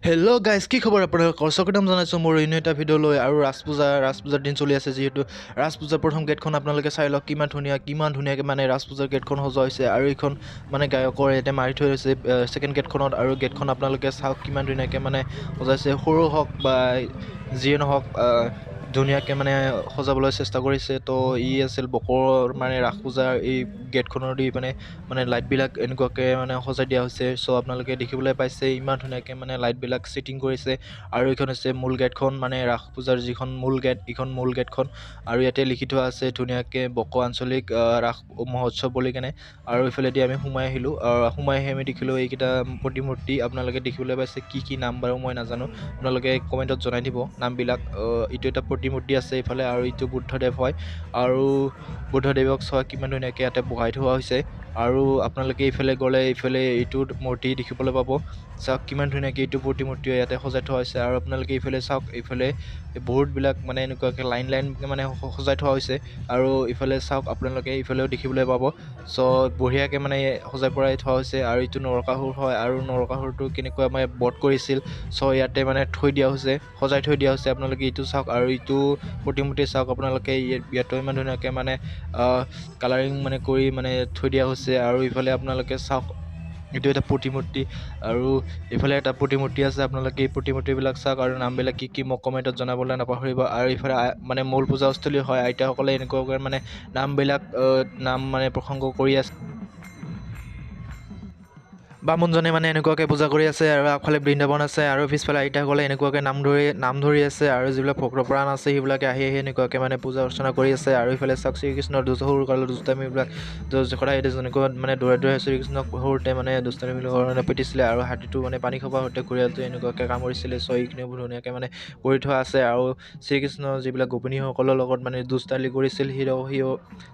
Hello' guys, কি খবৰ আপোনালোকৰ? স্বাগতম জনাইছোঁ মোৰ অন্য এটা ভিডিঅ'লৈ। আৰু ৰাজপূজাৰ দিন চলি আছে, যিহেতু ৰাজপূজাৰ প্ৰথম গেটখন আপোনালোকে চাই লওক। কিমান ধুনীয়াকৈ মানে ৰাজপূজাৰ গেটখন সজোৱা হৈছে। আৰু এইখন মানে গায়কৰ ইয়াতে মাৰি থৈ হৈছে ছেকেণ্ড গেটখনত। আৰু গেটখন আপোনালোকে চাওক কিমান ধুনীয়াকৈ মানে সজাইছে। সৰু হওক বা যিয়ে নহওক ধুনীয়াকৈ মানে সজাবলৈ চেষ্টা কৰিছে। তো ই আছিল বকৰ মানে ৰাস পূজাৰ এই গেটখনৰ দি মানে লাইটবিলাক এনেকুৱাকৈ মানে সজাই দিয়া হৈছে। চ' আপোনালোকে দেখিবলৈ পাইছে ইমান ধুনীয়াকৈ মানে লাইটবিলাক ছেটিং কৰিছে। আৰু এইখন হৈছে মূল গেটখন, মানে ৰাস পূজাৰ যিখন মূল গেট, এইখন মূল গেটখন। আৰু ইয়াতে লিখি থোৱা আছে ধুনীয়াকৈ বকো আঞ্চলিক ৰাস মহোৎসৱ বুলি কেনে। আৰু এইফালেদি আমি সোমাই আহিলোঁ। সোমাই আহি আমি দেখিলোঁ এইকেইটা প্ৰতিমূৰ্তি আপোনালোকে দেখিবলৈ পাইছে। কি নাম বাৰু মই নাজানো, আপোনালোকে কমেণ্টত জনাই দিব নামবিলাক। এইটো এটা প্ৰতিমূৰ্তি আছে এইফালে, আৰু এইটো বুদ্ধদেৱ হয়। আৰু বুদ্ধদেৱক চোৱা কিমান ধুনীয়াকৈ ইয়াতে বহাই থোৱা হৈছে। আৰু আপোনালোকে এইফালে গ'লে এইফালে এইটো মূৰ্তি দেখিবলৈ পাব। চাওক কিমান ধুনীয়াকৈ এইটো প্ৰতিমূৰ্তিও ইয়াতে সজাই থোৱা হৈছে। আৰু আপোনালোকে এইফালে চাওক, এইফালে বহুতবিলাক মানে এনেকুৱাকৈ লাইন মানে সজাই থোৱা হৈছে। আৰু ইফালে চাওক আপোনালোকে ইফালেও দেখিবলৈ পাব। চ' বঢ়িয়াকৈ মানে সজাই পৰাই থোৱা হৈছে। আৰু এইটো নৰকাসুৰ হয়, আৰু নৰকাসুৰটো কেনেকুৱা মানে বধ কৰিছিল। চ' ইয়াতে মানে থৈ দিয়া হৈছে, সজাই থৈ দিয়া হৈছে। আপোনালোকে এইটো চাওক, আৰু এইটো প্ৰতিমূৰ্তি চাওক আপোনালোকে। ইয়াতো ইমান ধুনীয়াকৈ মানে কালাৰিং মানে কৰি মানে থৈ দিয়া হৈছে। আৰু ইফালে আপোনালোকে চাওক, এইটো এটা প্ৰতিমূৰ্তি। আৰু এইফালে এটা প্ৰতিমূৰ্তি আছে, আপোনালোকে এই প্ৰতিমূৰ্তিবিলাক চাওক। আৰু নামবিলাক কি মোক কমেণ্টত জনাবলৈ নাপাহৰিব। আৰু ইফালে মানে মূল পূজাস্থলী হয়, আইতাসকলে এনেকুৱাকৈ মানে নামবিলাক নাম মানে প্ৰসংগ কৰি আছে। বামুণজনে মানে এনেকুৱাকৈ পূজা কৰি আছে। আৰু আগফালে বৃন্দাবন আছে, আৰু পিছফালে আইতাসকলে এনেকুৱাকৈ নাম ধৰি আছে। আৰু যিবিলাক ভক্তপ্ৰাণ আছে সেইবিলাকে আহি এনেকুৱাকৈ মানে পূজা অৰ্চনা কৰি আছে। আৰু ইফালে চাওক শ্ৰীকৃষ্ণৰ সৰু কালৰ দুষ্টামিবিলাক সদায় যেনেকুৱা মানে দূৰে শ্ৰীকৃষ্ণক সৰুতে মানে দুষ্টামিৰ কাৰণে পিটিছিলে। আৰু হাতীটো মানে পানী খোৱাৰ সৈতে ঘূৰিয়ালটো এনেকুৱাকৈ কামুৰিছিলে। চ' এইখিনিও ধুনীয়াকৈ মানে কৰি থোৱা আছে। আৰু শ্ৰীকৃষ্ণ যিবিলাক গোপিনীসকলৰ লগত মানে দুষ্টালি কৰিছিল,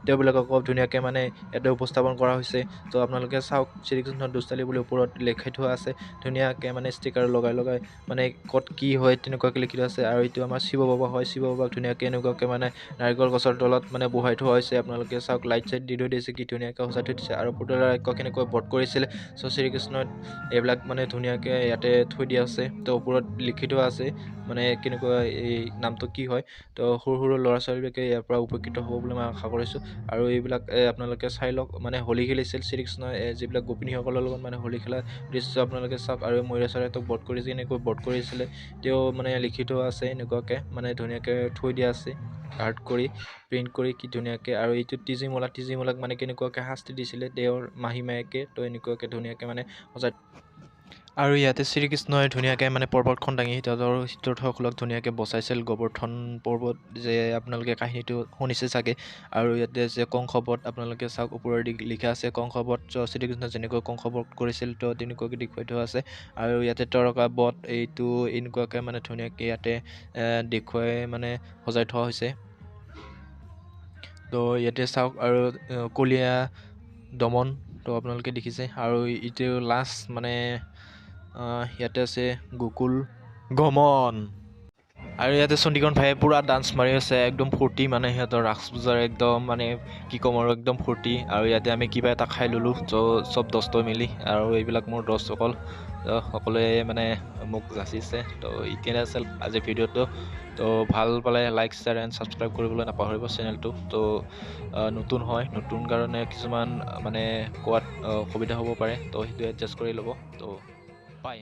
তেওঁবিলাকক ধুনীয়াকৈ মানে ইয়াতে উপস্থাপন কৰা হৈছে। তো আপোনালোকে চাওক, শ্ৰীকৃষ্ণৰ দুষ্টালি বুলি ওপৰত লিখি থোৱা আছে ধুনীয়াকৈ, মানে ষ্টিকাৰ লগাই মানে ক'ত কি হয় তেনেকুৱাকৈ লিখি থোৱা আছে। আৰু এইটো আমাৰ শিৱ বাবা হয়, শিৱ বাবাক ধুনীয়াকৈ এনেকুৱাকৈ মানে নাৰিকল গছৰ তলত মানে বহাই থোৱা হৈছে। আপোনালোকে চাওক, লাইট চাইট দি থৈ দিছে, কি ধুনীয়াকৈ সজাই থৈ দিছে। আৰু পুতলা ৰাক্ষস কেনেকৈ বধ কৰিছিলে। চ' শ্ৰীকৃষ্ণত এইবিলাক মানে ধুনীয়াকৈ ইয়াতে থৈ দিয়া আছে। তো ওপৰত লিখি থোৱা আছে মানে কেনেকুৱা এই নামটো কি হয়। তো সৰু ল'ৰা ছোৱালীবিলাকে ইয়াৰ পৰা উপকৃত হ'ব বুলি মই আশা কৰিছোঁ। আৰু এইবিলাক আপোনালোকে চাই লওক, মানে হোলী খেলিছিল শ্ৰীকৃষ্ণই যিবিলাক গোপিনীসকলৰ লগত মানে হোলী খেলা দৃশ্য আপোনালোকে চাওক। আৰু ময়ূৰে চৰাইটোক বধ কৰিছে, এনেকৈ বধ কৰিছিলে তেওঁ মানে লিখি থোৱা আছে এনেকুৱাকৈ, মানে ধুনীয়াকৈ থৈ দিয়া আছে আৰ্ট কৰি, প্ৰিণ্ট কৰি, কি ধুনীয়াকৈ। আৰু এইটো টিজিমলাক মানে কেনেকুৱাকৈ শাস্তি দিছিলে তেওঁৰ মাহীমায়েকে। তো এনেকুৱাকৈ ধুনীয়াকৈ মানে সজাই। আৰু ইয়াতে শ্ৰীকৃষ্ণই ধুনীয়াকৈ মানে পৰ্বতখন দাঙি হিতৈষীসকলক ধুনীয়াকৈ বচাইছিল গোৱৰ্ধন পৰ্বত, যে আপোনালোকে কাহিনীটো শুনিছে চাগে। আৰু ইয়াতে যে কংসবধ আপোনালোকে চাওক, ওপৰেদি লিখা আছে কংসবধ। শ্ৰীকৃষ্ণ যেনেকৈ কংসবধ কৰিছিল তো তেনেকুৱাকৈ দেখুৱাই থোৱা আছে। আৰু ইয়াতে তৰকা বধ, এইটো এনেকুৱাকৈ মানে ধুনীয়াকৈ ইয়াতে দেখুৱাই মানে সজাই থোৱা হৈছে। তো ইয়াতে চাওক, আৰু কলীয়া দমন তো আপোনালোকে দেখিছে। আৰু এইটো লাষ্ট মানে ইয়াতে আছে গোকুল গমন। আৰু ইয়াতে চণ্ডীগড় ভাইয়ে পূৰা ডান্স মাৰি আছে, একদম ফূৰ্তি মানে সিহঁতৰ ৰাস পূজাৰ একদম মানে কি ক'ম আৰু, একদম ফূৰ্তি। আৰু ইয়াতে আমি কিবা এটা খাই ল'লোঁ, চব দস্তই মিলি। আৰু এইবিলাক মোৰ দস্তসকল সকলোৱে মানে মোক যাচিছে। তো এতিয়া আছিল আজিৰ ভিডিঅ'টো। তো ভাল পালে লাইক, শ্বেয়াৰ এণ্ড ছাবস্ক্ৰাইব কৰিবলৈ নাপাহৰিব চেনেলটো। তো নতুন হয়, নতুন কাৰণে কিছুমান মানে কোৱাত অসুবিধা হ'ব পাৰে, তো সেইটো এডজাষ্ট কৰি ল'ব। তো বাই।